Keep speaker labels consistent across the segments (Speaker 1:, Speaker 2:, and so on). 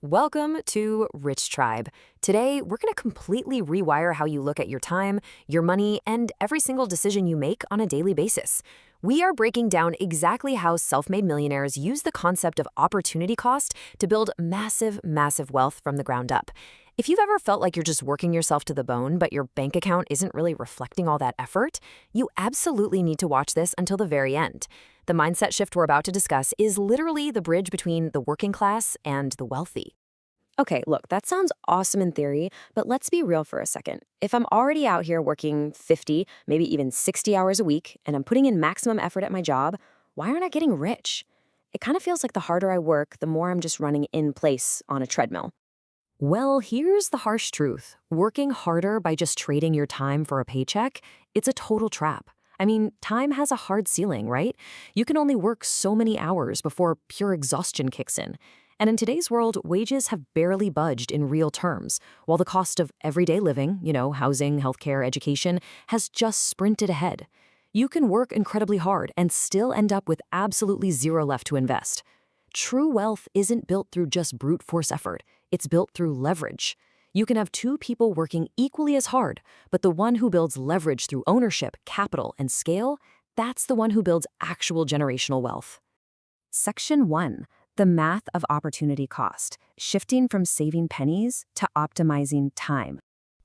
Speaker 1: Welcome to Rich Tribe. Today, we're going to completely rewire how you look at your time, your money, and every single decision you make on a daily basis. We are breaking down exactly how self-made millionaires use the concept of opportunity cost to build massive, massive wealth from the ground up. If you've ever felt like you're just working yourself to the bone, but your bank account isn't really reflecting all that effort, you absolutely need to watch this until the very end. The mindset shift we're about to discuss is literally the bridge between the working class and the wealthy.
Speaker 2: Okay, look, that sounds awesome in theory, but let's be real for a second. If I'm already out here working 50, maybe even 60 hours a week, and I'm putting in maximum effort at my job, why aren't I getting rich? It kind of feels like the harder I work, the more I'm just running in place on a treadmill.
Speaker 1: Well, here's the harsh truth. Working harder by just trading your time for a paycheck, it's a total trap. I mean, time has a hard ceiling, right? You can only work so many hours before pure exhaustion kicks in. And in today's world, wages have barely budged in real terms, while the cost of everyday living, housing, healthcare, education, has just sprinted ahead. You can work incredibly hard and still end up with absolutely zero left to invest. True wealth isn't built through just brute force effort. It's built through leverage. You can have two people working equally as hard, but the one who builds leverage through ownership, capital, and scale, that's the one who builds actual generational wealth.
Speaker 2: Section 1. The math of opportunity cost, shifting from saving pennies to optimizing time.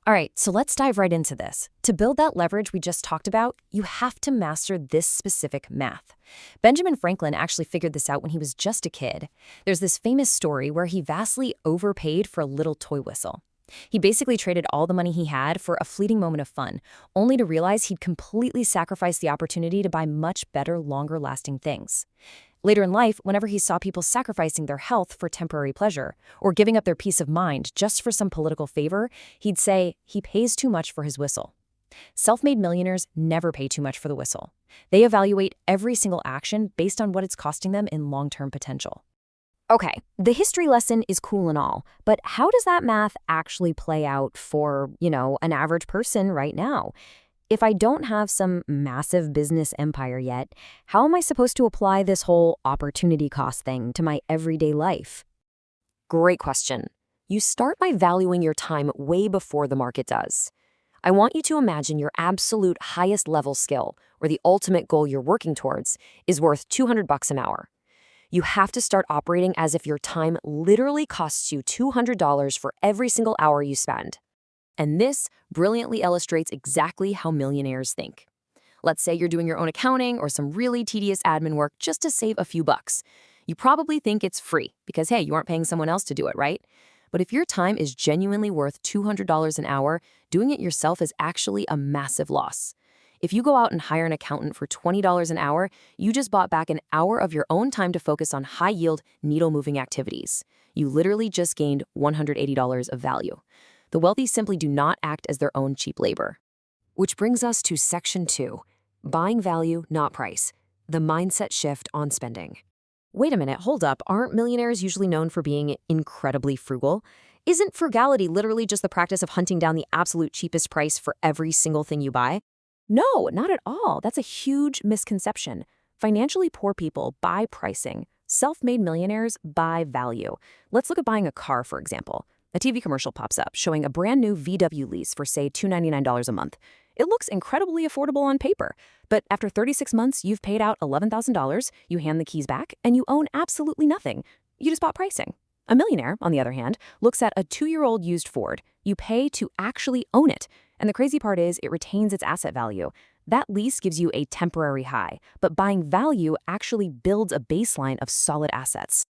Speaker 1: All right, so let's dive right into this. To build that leverage we just talked about, you have to master this specific math. Benjamin Franklin actually figured this out when he was just a kid. There's this famous story where he vastly overpaid for a little toy whistle. He basically traded all the money he had for a fleeting moment of fun, only to realize he'd completely sacrificed the opportunity to buy much better, longer-lasting things. Later in life, whenever he saw people sacrificing their health for temporary pleasure or giving up their peace of mind just for some political favor, he'd say he pays too much for his whistle. Self-made millionaires never pay too much for the whistle. They evaluate every single action based on what it's costing them in long-term potential. Okay, the history lesson is cool and all, but how does that math actually play out for, an average person right now? If I don't have some massive business empire yet, how am I supposed to apply this whole opportunity cost thing to my everyday life? Great question. You start by valuing your time way before the market does. I want you to imagine your absolute highest level skill, or the ultimate goal you're working towards, is worth $200 an hour. You have to start operating as if your time literally costs you $200 for every single hour you spend. And this brilliantly illustrates exactly how millionaires think. Let's say you're doing your own accounting or some really tedious admin work just to save a few bucks. You probably think it's free because, hey, you aren't paying someone else to do it, right? But if your time is genuinely worth $200 an hour, doing it yourself is actually a massive loss. If you go out and hire an accountant for $20 an hour, you just bought back an hour of your own time to focus on high-yield, needle-moving activities. You literally just gained $180 of value. The wealthy simply do not act as their own cheap labor. Which brings us to Section 2, buying value, not price, the mindset shift on spending. Wait a minute, hold up, aren't millionaires usually known for being incredibly frugal? Isn't frugality literally just the practice of hunting down the absolute cheapest price for every single thing you buy? No, not at all. That's a huge misconception. Financially poor people buy pricing. Self-made millionaires buy value. Let's look at buying a car, for example. A TV commercial pops up showing a brand new VW lease for, say, $299 a month. It looks incredibly affordable on paper, but after 36 months, you've paid out $11,000, you hand the keys back, and you own absolutely nothing. You just bought pricing. A millionaire, on the other hand, looks at a 2-year-old used Ford. You pay to actually own it. And the crazy part is it retains its asset value. That lease gives you a temporary high, but buying value actually builds a baseline of solid assets.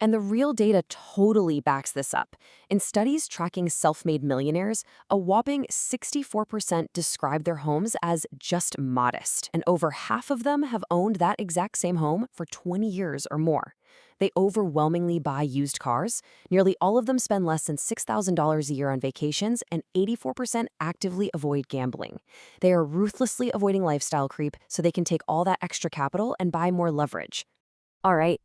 Speaker 1: And the real data totally backs this up. In studies tracking self-made millionaires, a whopping 64% describe their homes as just modest, and over half of them have owned that exact same home for 20 years or more. They overwhelmingly buy used cars. Nearly all of them spend less than $6,000 a year on vacations, and 84% actively avoid gambling. They are ruthlessly avoiding lifestyle creep so they can take all that extra capital and buy more leverage. All right.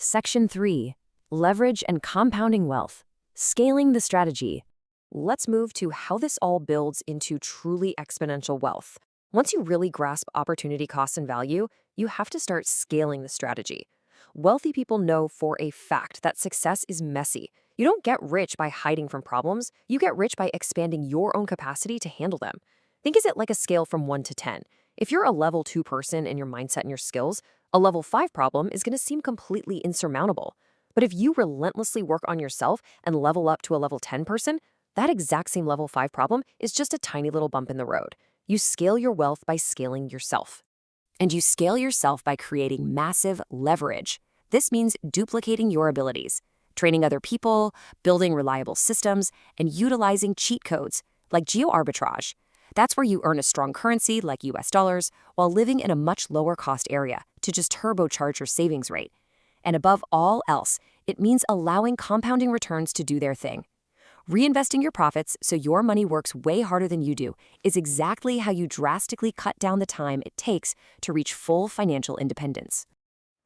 Speaker 1: Section 3, leverage and compounding wealth, scaling the strategy. Let's move to how this all builds into truly exponential wealth. Once you really grasp opportunity cost and value, you have to start scaling the strategy.
Speaker 2: Wealthy people know for a fact that success is messy. You don't get rich by hiding from problems, you get rich by expanding your own capacity to handle them. Think of it like a scale from 1 to 10. If you're a level 2 person in your mindset and your skills, a level 5 problem is going to seem completely insurmountable. But if you relentlessly work on yourself and level up to a level 10 person, that exact same level 5 problem is just a tiny little bump in the road. You scale your wealth by scaling yourself. And you scale yourself by creating massive leverage. This means duplicating your abilities, training other people, building reliable systems, and utilizing cheat codes like geo-arbitrage. That's where you earn a strong currency like US dollars while living in a much lower cost area to just turbocharge your savings rate. And above all else, it means allowing compounding returns to do their thing. Reinvesting your profits so your money works way harder than you do is exactly how you drastically cut down the time it takes to reach full financial independence.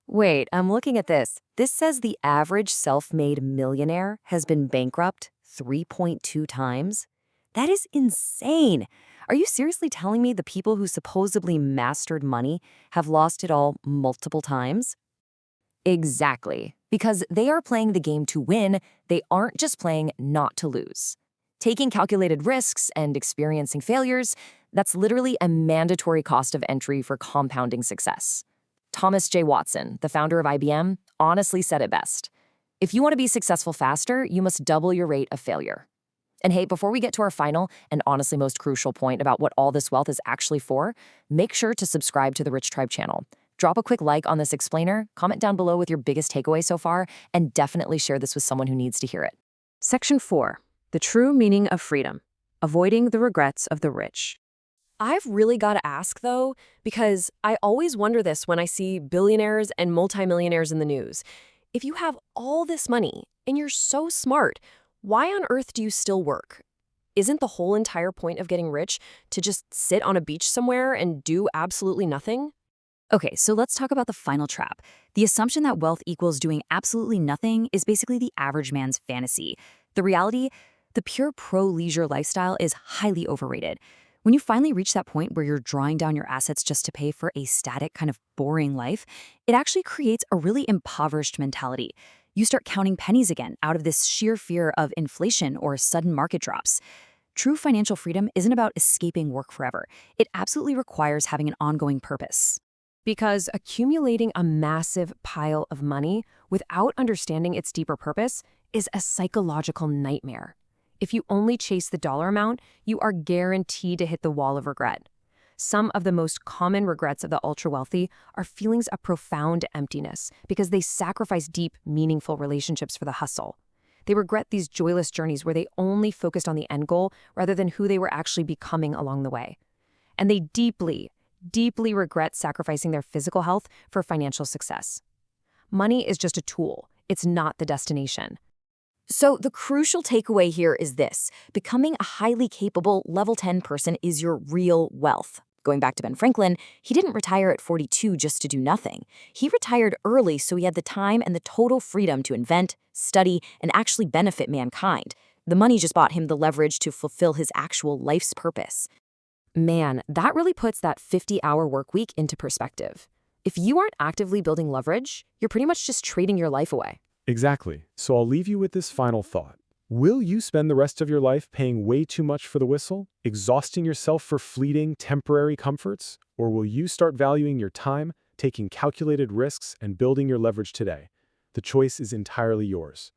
Speaker 2: Wait, I'm looking at this. This says the average self-made millionaire has been bankrupt 3.2 times. That is insane. Are you seriously telling me the people who supposedly mastered money have lost it all multiple times? Exactly. Because they are playing the game to win, they aren't just playing not to lose. Taking calculated risks and experiencing failures, that's literally a mandatory cost of entry for compounding success. Thomas J. Watson, the founder of IBM, honestly said it best. If you want to be successful faster, you must double your rate of failure. And hey, before we get to our final and honestly most crucial point about what all this wealth is actually for, make sure to subscribe to the Rich Tribe channel. Drop a quick like on this explainer, comment down below with your biggest takeaway so far, and definitely share this with someone who needs to hear it.
Speaker 3: Section 4. The true meaning of freedom. Avoiding the regrets of the rich.
Speaker 2: I've really got to ask, though, because I always wonder this when I see billionaires and multimillionaires in the news. If you have all this money and you're so smart, why on earth do you still work? Isn't the whole entire point of getting rich to just sit on a beach somewhere and do absolutely nothing?
Speaker 1: Okay, so let's talk about the final trap. The assumption that wealth equals doing absolutely nothing is basically the average man's fantasy. The reality, the pure pro-leisure lifestyle is highly overrated. When you finally reach that point where you're drawing down your assets just to pay for a static, kind of boring life, it actually creates a really impoverished mentality. You start counting pennies again out of this sheer fear of inflation or sudden market drops. True financial freedom isn't about escaping work forever. It absolutely requires having an ongoing purpose.
Speaker 2: Because accumulating a massive pile of money without understanding its deeper purpose is a psychological nightmare. If you only chase the dollar amount, you are guaranteed to hit the wall of regret. Some of the most common regrets of the ultra-wealthy are feelings of profound emptiness because they sacrifice deep, meaningful relationships for the hustle. They regret these joyless journeys where they only focused on the end goal rather than who they were actually becoming along the way. And they deeply regret sacrificing their physical health for financial success. Money is just a tool. It's not the destination.
Speaker 1: So the crucial takeaway here is this. Becoming a highly capable level 10 person is your real wealth. Going back to Ben Franklin, he didn't retire at 42 just to do nothing. He retired early so he had the time and the total freedom to invent, study, and actually benefit mankind. The money just bought him the leverage to fulfill his actual life's purpose.
Speaker 2: Man, that really puts that 50-hour work week into perspective. If you aren't actively building leverage, you're pretty much just trading your life away.
Speaker 4: Exactly. So I'll leave you with this final thought. Will you spend the rest of your life paying way too much for the whistle, exhausting yourself for fleeting, temporary comforts? Or will you start valuing your time, taking calculated risks, and building your leverage today? The choice is entirely yours.